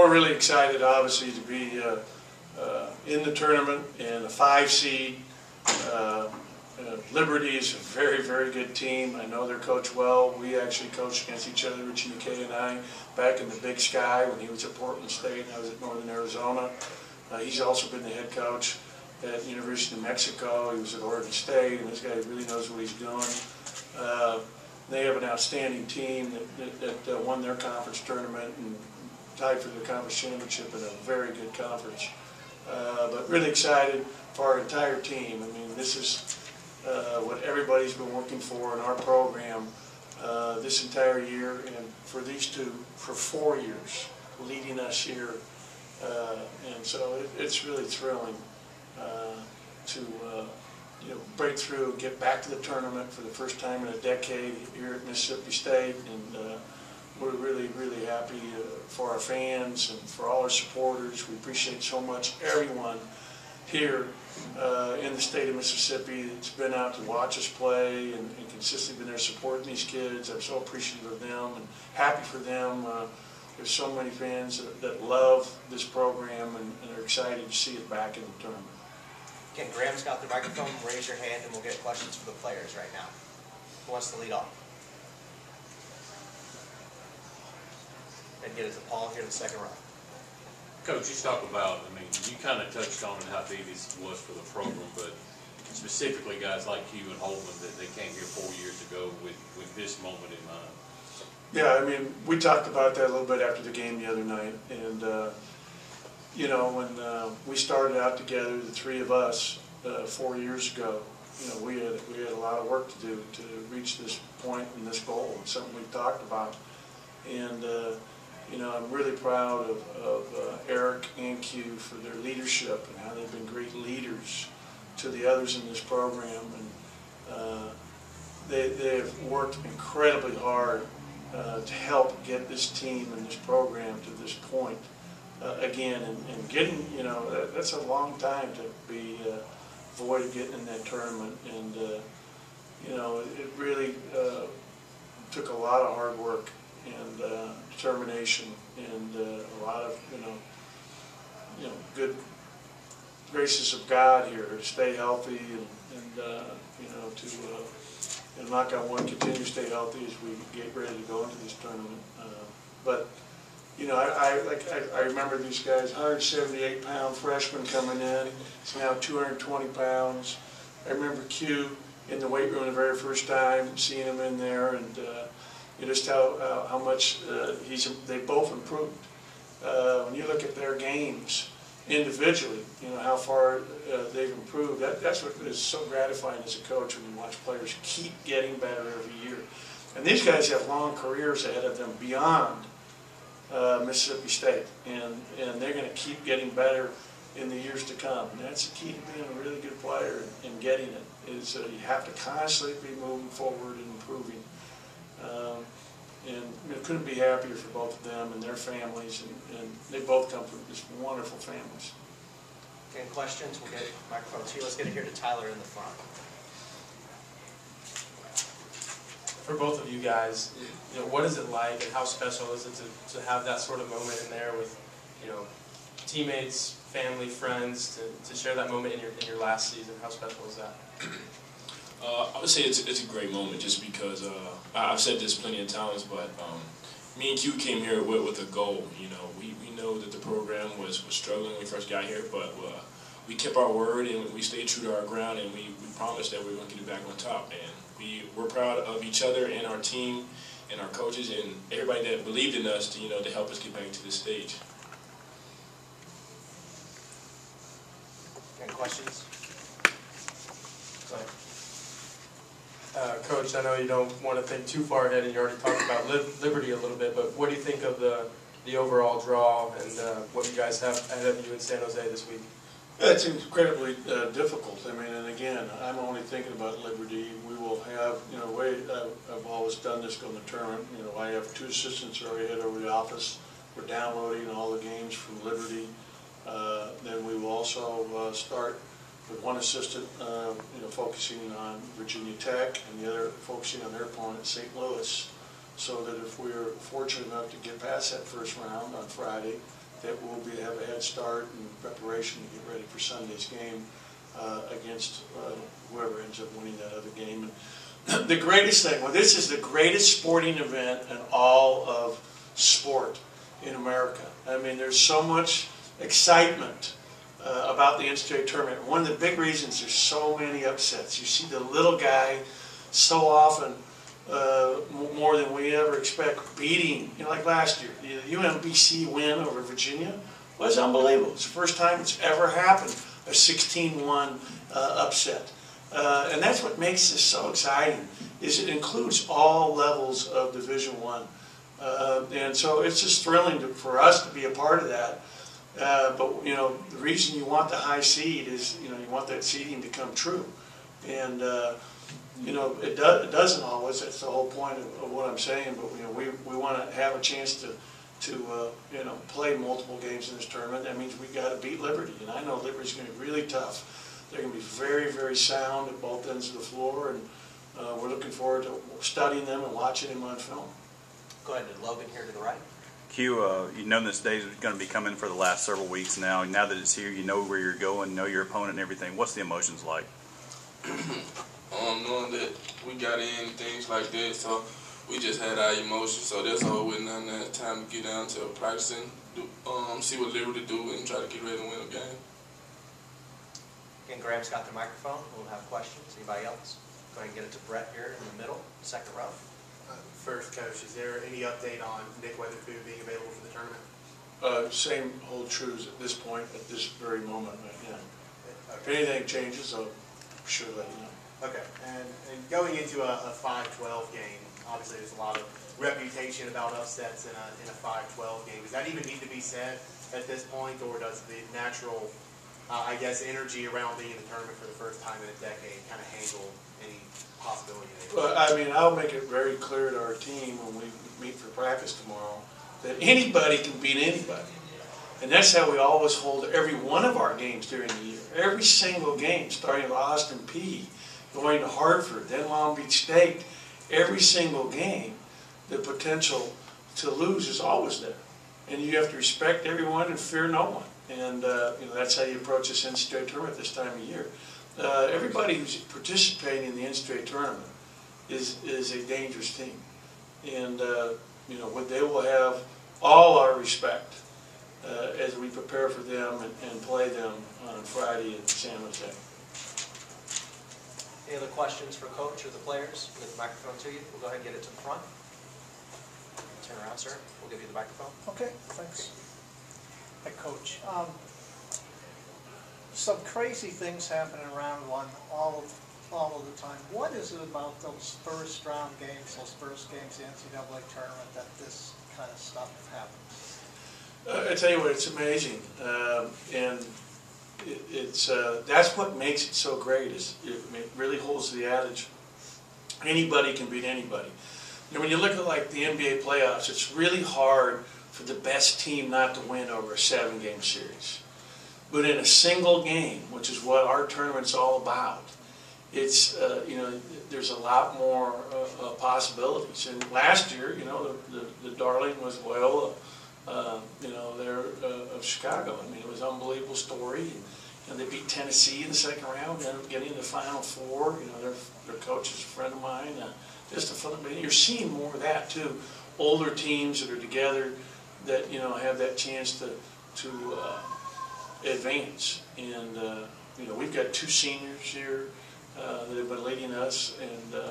we're really excited, obviously, to be in the tournament and a 5 seed. Liberty is a very, very good team. I know they're coached well. We actually coached against each other, Richie McKay and I, back in the Big Sky when he was at Portland State and I was at Northern Arizona. He's also been the head coach at University of New Mexico. He was at Oregon State, and this guy really knows what he's doing. They have an outstanding team that won their conference tournament and tied for their conference championship in a very good conference. But really excited for our entire team. I mean, this is what everybody's been working for in our program this entire year, and for these two, for 4 years, leading us here. And so it's really thrilling to break through, get back to the tournament for the first time in a decade here at Mississippi State, and we're really, really happy for our fans and for all our supporters. We appreciate so much everyone here in the state of Mississippi that's been out to watch us play and consistently been there supporting these kids. I'm so appreciative of them and happy for them. There's so many fans that love this program and are excited to see it back in the tournament. Okay, Graham's got the microphone. Raise your hand and we'll get questions for the players right now. Who wants to lead off? And get it to Paul here in the second row. Coach, you talk about, I mean, you kind of touched on how big this was for the program, but specifically guys like you and Holman that they came here 4 years ago with this moment in mind. Yeah, I mean, we talked about that a little bit after the game the other night, and when we started out together, the three of us, 4 years ago, we had a lot of work to do to reach this point and this goal. It's something we've talked about, and I'm really proud of Aric and Q for their leadership and how they've been great leaders to the others in this program, and they've worked incredibly hard to help get this team and this program to this point again, and getting, that's a long time to be void of getting in that tournament, and it really took a lot of hard work and determination and a lot of good graces of God here to stay healthy and to knock on wood, continue to stay healthy as we get ready to go into this tournament. But I remember these guys, 178-pound freshman coming in. He's now 220 pounds. I remember Q in the weight room the very first time, seeing him in there, and just how much they both improved. When you look at their games individually, how far they've improved. That's what is so gratifying as a coach when you watch players keep getting better every year. And these guys have long careers ahead of them beyond Mississippi State, and they're going to keep getting better in the years to come. And that's the key to being a really good player and getting it, is you have to constantly be moving forward and improving. And couldn't be happier for both of them and their families, and they both come from just wonderful families. Okay, questions? We'll get microphones here. Let's get it here to Tyler in the front. For both of you guys, what is it like, and how special is it to have that sort of moment in there with, teammates, family, friends, to share that moment in your last season? How special is that? I would say it's a great moment, just because I've said this plenty of times, but me and Q came here with a goal. We know that the program was struggling when we first got here, but we kept our word and we stayed true to our ground, and we promised that we were going to get it back on top. And we're proud of each other and our team and our coaches and everybody that believed in us to help us get back to this stage. Any questions? Go ahead. Coach, I know you don't want to think too far ahead, and you already talked about Liberty a little bit, but what do you think of the overall draw and what you guys have ahead of you in San Jose this week? It's incredibly difficult. I mean, and again, I'm only thinking about Liberty. We will have, I've always done this going to the tournament. I have 2 assistants who already head over to the office. We're downloading all the games from Liberty. Then we will also start with one assistant, focusing on Virginia Tech, and the other focusing on their opponent, St. Louis, so that if we're fortunate enough to get past that first round on Friday, that we'll have a head start in preparation to get ready for Sunday's game against whoever ends up winning that other game. And the greatest thing, well, this is the greatest sporting event in all of sport in America. I mean, there's so much excitement about the NCAA tournament. One of the big reasons there's so many upsets. You see the little guy so often, more than we ever expect, beating, like last year, the UMBC win over Virginia was unbelievable. It's the first time it's ever happened, a 16-1 upset. And that's what makes this so exciting, is it includes all levels of Division I. And so it's just thrilling for us to be a part of that. But, the reason you want the high seed is, you want that seeding to come true. And, it doesn't always. That's the whole point of what I'm saying. But, we want to have a chance to play multiple games in this tournament. That means we've got to beat Liberty. And I know Liberty's going to be really tough. They're going to be very, very sound at both ends of the floor. And we're looking forward to studying them and watching them on film. Go ahead, and Logan here to the right. Q, you've known this day is going to be coming for the last several weeks now. Now that it's here, you know where you're going, know your opponent and everything. What's the emotions like? Knowing that we got in and things like that, so we just had our emotions. So that's all with none of that time to get down to practicing, see what Liberty do and try to get ready to win a game. Again, Graham's got the microphone. We'll have questions. Anybody else? Go ahead and get it to Brett here in the middle, second row. First, Coach, is there any update on Nick Weatherspoon being available for the tournament? Same hold true at this point, at this very moment right now. If Okay. anything changes, I'll sure let you know. Okay, and going into a 5-12 game, obviously there's a lot of reputation about upsets in a 5-12 game. Does that even need to be said at this point, or does the natural, energy around being in the tournament for the first time in a decade kind of handle any possibility of it? Well, I mean, I'll make it very clear to our team when we meet for practice tomorrow that anybody can beat anybody. And that's how we always hold every one of our games during the year. Every single game, starting with Austin Peay, going to Hartford, then Long Beach State. Every single game, the potential to lose is always there. And you have to respect everyone and fear no one. And that's how you approach this NCAA tournament this time of year. Everybody who's participating in the NCAA tournament is a dangerous team. And, they will have all our respect as we prepare for them and play them on Friday in San Jose. Any other questions for Coach or the players? We'll get the microphone to you. We'll go ahead and get it to the front. Turn around, sir. We'll give you the microphone. Okay, thanks. Hey, Coach. Some crazy things happening around one all of the time. What is it about those first round games, those first games in the NCAA tournament, that this kind of stuff happens? I tell you what, it's amazing, and it's that's what makes it so great. Is it really holds the adage: anybody can beat anybody. When you look at like the NBA playoffs, it's really hard for the best team not to win over a 7-game series. But in a single game, which is what our tournament's all about, it's there's a lot more possibilities. And last year, the darling was Loyola. They're of Chicago. I mean, it was an unbelievable story. And they beat Tennessee in the second round, ended up getting to the Final Four. Their coach is a friend of mine. Just a fun. You're seeing more of that too. Older teams that are together, that have that chance to advance. And we've got 2 seniors here that have been leading us, and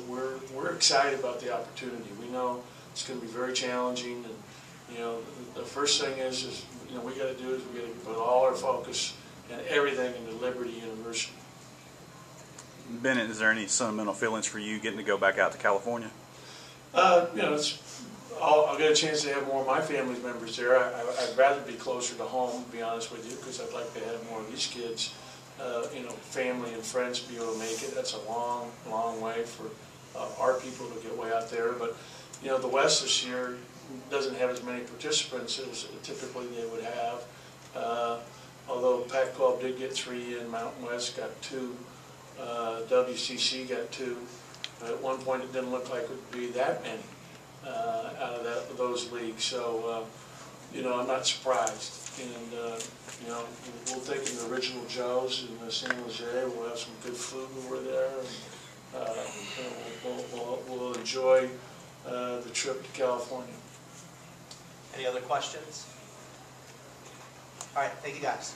we're excited about the opportunity. We know it's going to be very challenging, and the first thing is we got to do is we got to put all our focus and everything into Liberty University. Bennett, is there any sentimental feelings for you getting to go back out to California? I'll get a chance to have more of my family members there. I'd rather be closer to home, to be honest with you, because I'd like to have more of these kids, family and friends be able to make it. That's a long, long way for our people to get way out there. But, the West this year doesn't have as many participants as typically they would have. Although Pac-12 did get 3 in, Mountain West got 2, WCC got 2. At one point it didn't look like it would be that many out of those leagues. So, you know, I'm not surprised. And, you know, we'll take them to Original Joe's in San Jose. We'll have some good food when we're there. And, we'll enjoy the trip to California. Any other questions? All right, thank you guys.